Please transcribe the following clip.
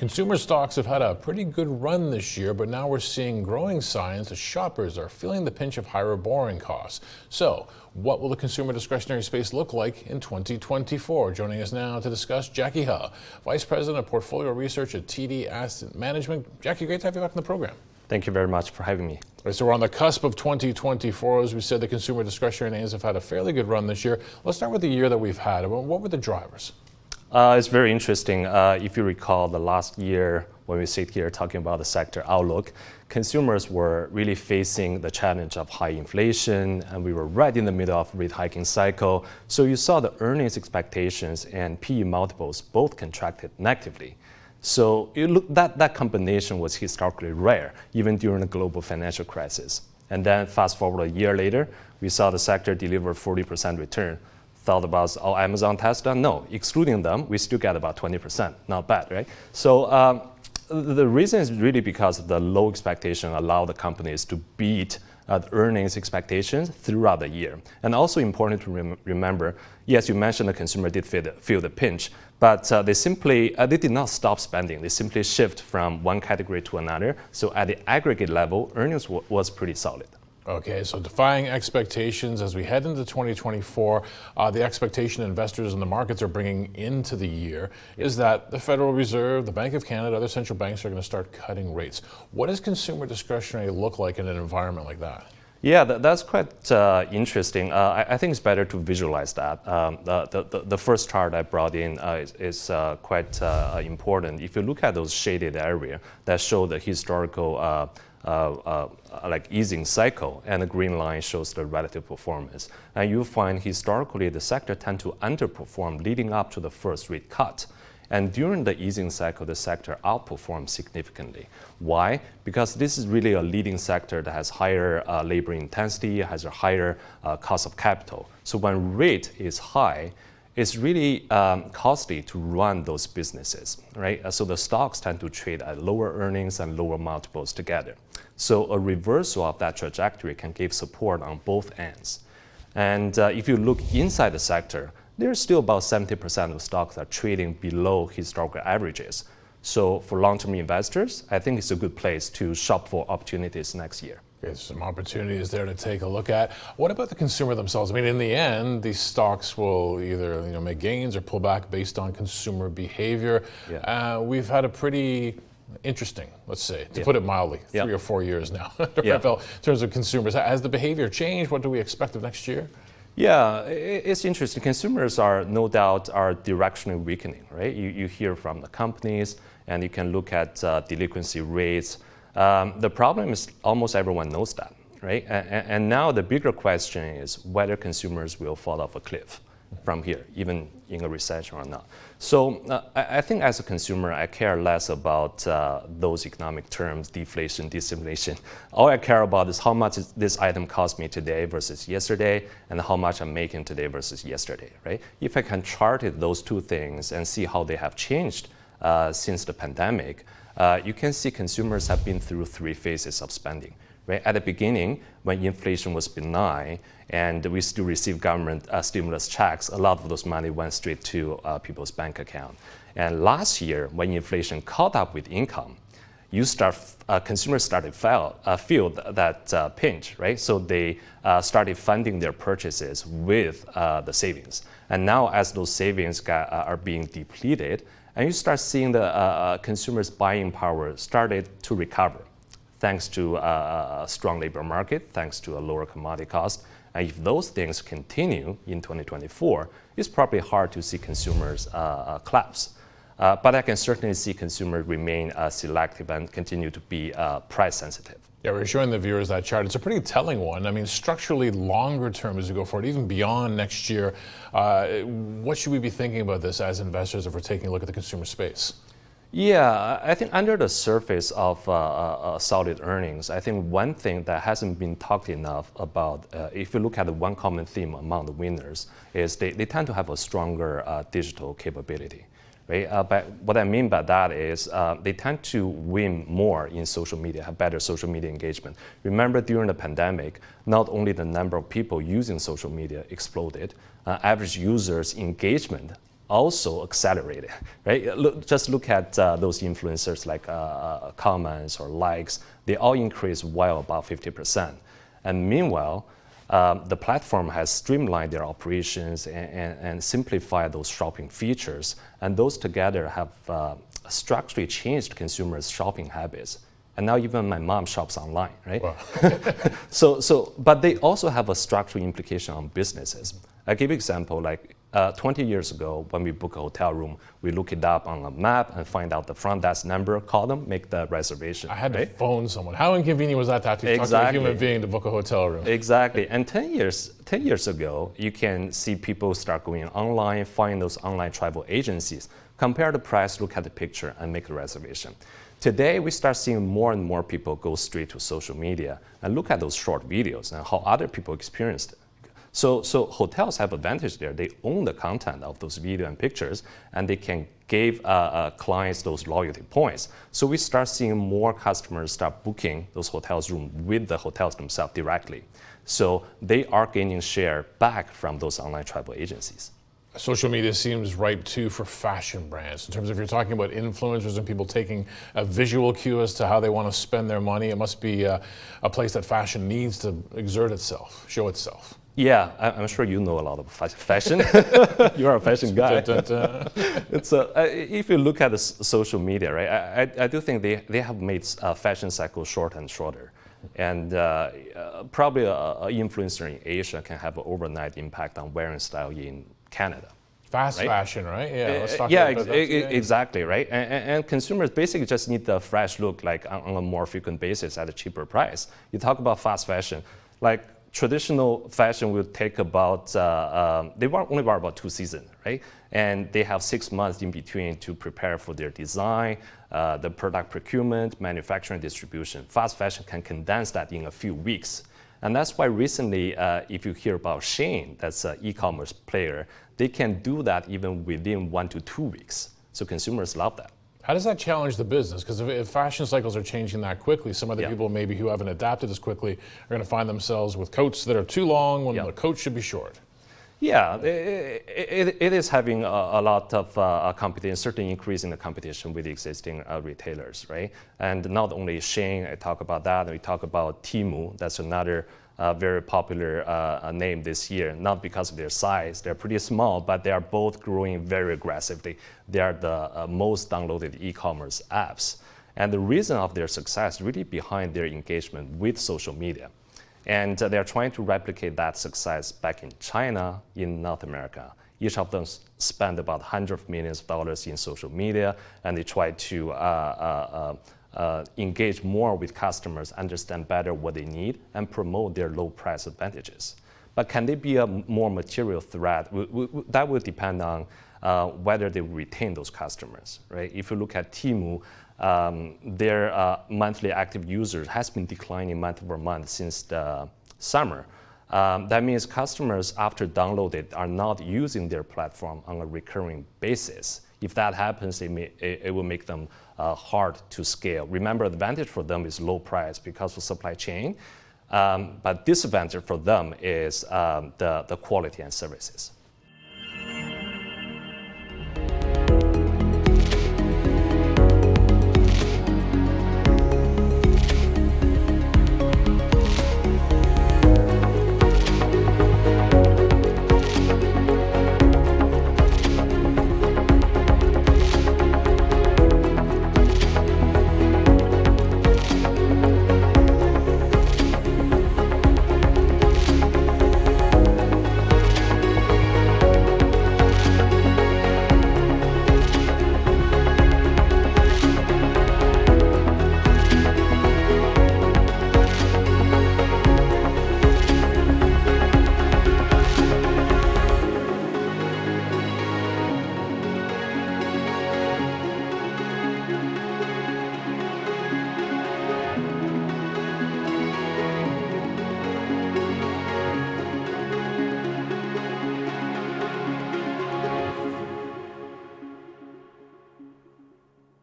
Consumer stocks have had a pretty good run this year, but now we're seeing growing signs that shoppers are feeling the pinch of higher borrowing costs. So, what will the consumer discretionary space look like in 2024? Joining us now to discuss, Jacky He, Vice President of Portfolio Research at TD Asset Management. Jacky, great to have you back on the program. Thank you very much for having me. Right, so we're on the cusp of 2024. As we said, the consumer discretionary names have had a fairly good run this year. Let's start with the year that we've had. What were the drivers? It's very interesting. If you recall the last year when we sit here talking about the sector outlook, consumers were really facing the challenge of high inflation, and we were right in the middle of rate hiking cycle. So you saw the earnings expectations and PE multiples both contracted negatively. So that combination was historically rare, even during the global financial crisis. And then fast forward a year later, we saw the sector deliver 40% return. Thought about Amazon, Tesla? No, excluding them, we still get about 20%. Not bad, right? So the reason is really because of the low expectation allowed the companies to beat the earnings expectations throughout the year. And also important to remember, yes, you mentioned the consumer did feel the pinch, but they did not stop spending. They simply shift from one category to another. So at the aggregate level, earnings was pretty solid. Okay, so defying expectations as we head into 2024, the expectation investors in the markets are bringing into the year is that the Federal Reserve, the Bank of Canada, other central banks are going to start cutting rates. What does consumer discretionary look like in an environment like that? Yeah, that's quite interesting. I think it's better to visualize that. The first chart I brought in is quite important. If you look at those shaded areas that show the historical like easing cycle, and the green line shows the relative performance. And you find historically the sector tend to underperform leading up to the first rate cut. And during the easing cycle, the sector outperformed significantly. Why? Because this is really a leading sector that has higher labor intensity, has a higher cost of capital. So when rate is high, it's really costly to run those businesses, right? So the stocks tend to trade at lower earnings and lower multiples together. So a reversal of that trajectory can give support on both ends. And if you look inside the sector, there's still about 70% of stocks that are trading below historical averages. So for long-term investors, I think it's a good place to shop for opportunities next year. There's some opportunities there to take a look at. What about the consumer themselves? I mean, in the end, these stocks will either make gains or pull back based on consumer behavior. Yeah. We've had a pretty interesting, let's say, to put it mildly, 3 or 4 years now in terms of consumers. Has the behavior changed? What do we expect of next year? Yeah, it's interesting. Consumers are no doubt directionally weakening, right? You hear from the companies, and you can look at delinquency rates. The problem is almost everyone knows that, right? And now the bigger question is whether consumers will fall off a cliff from here, even in a recession or not. So I think as a consumer, I care less about those economic terms, deflation, disinflation. All I care about is how much this item cost me today versus yesterday, and how much I'm making today versus yesterday, right? If I can chart those two things and see how they have changed since the pandemic, you can see consumers have been through 3 phases of spending. Right? At the beginning, when inflation was benign and we still receive government stimulus checks, a lot of those money went straight to people's bank account. And last year, when inflation caught up with income, consumers started feel that pinch, right? So they started funding their purchases with the savings. And now as those savings are being depleted, and you start seeing the consumers' buying power started to recover, thanks to a strong labor market, thanks to a lower commodity cost. And if those things continue in 2024, it's probably hard to see consumers collapse. But I can certainly see consumers remain selective and continue to be price sensitive. Yeah, we're showing the viewers that chart. It's a pretty telling one. I mean, structurally longer term as we go forward, even beyond next year, what should we be thinking about this as investors if we're taking a look at the consumer space? Yeah, I think under the surface of solid earnings, I think one thing that hasn't been talked enough about, if you look at the one common theme among the winners, is they tend to have a stronger digital capability. Right? But what I mean by that is they tend to win more in social media, have better social media engagement. Remember during the pandemic, not only the number of people using social media exploded, average users' engagement also accelerated, right? Just look at those influencers like comments or likes. They all increased well above 50%. And meanwhile, the platform has streamlined their operations and simplified those shopping features. And those together have structurally changed consumers' shopping habits. And now even my mom shops online, right? Wow. But they also have a structural implication on businesses. I give you an example, like 20 years ago, when we book a hotel room, we look it up on a map and find out the front desk number, call them, make the reservation. I had to phone someone. How inconvenient was that to have to talk to a human being to book a hotel room? Exactly. And 10 years ago, you can see people start going online, find those online travel agencies, compare the price, look at the picture, and make a reservation. Today, we start seeing more and more people go straight to social media and look at those short videos and how other people experienced it. So hotels have advantage there. They own the content of those video and pictures, and they can give clients those loyalty points. So we start seeing more customers start booking those hotels room with the hotels themselves directly. So they are gaining share back from those online travel agencies. Social media seems right too for fashion brands. In terms of, if you're talking about influencers and people taking a visual cue as to how they want to spend their money, it must be a place that fashion needs to exert itself, show itself. Yeah, I'm sure you know a lot of fashion. You're a fashion guy. If you look at the social media, right, I do think they have made fashion cycle shorter and shorter. And probably an influencer in Asia can have an overnight impact on wearing style in Canada. Fast fashion, right? Yeah, let's talk about that. Exactly, right? And consumers basically just need the fresh look, like on a more frequent basis at a cheaper price. You talk about fast fashion, like traditional fashion will take about, they only wear about 2 seasons, right? And they have 6 months in between to prepare for their design, the product procurement, manufacturing, distribution. Fast fashion can condense that in a few weeks. And that's why recently, if you hear about Shein, that's an e-commerce player, they can do that even within 1 to 2 weeks. So consumers love that. How does that challenge the business? Because if fashion cycles are changing that quickly, some of the people maybe who haven't adapted as quickly are going to find themselves with coats that are too long when the coat should be short. Yeah, it is having a lot of competition, certainly increasing the competition with the existing retailers, right? And not only Shein, I talk about that, we talk about Temu, that's another very popular name this year, not because of their size, they're pretty small, but they are both growing very aggressively. They are the most downloaded e-commerce apps. And the reason of their success really behind their engagement with social media. And they're trying to replicate that success back in China, in North America. Each of them spend about $100 million in social media, and they try to engage more with customers, understand better what they need, and promote their low price advantages. But can they be a more material threat? That will depend on whether they retain those customers, right? If you look at Temu, their monthly active users has been declining month over month since the summer. That means customers, after downloaded, are not using their platform on a recurring basis. If that happens, it will make them hard to scale. Remember, the advantage for them is low price because of supply chain, but disadvantage for them is the quality and services.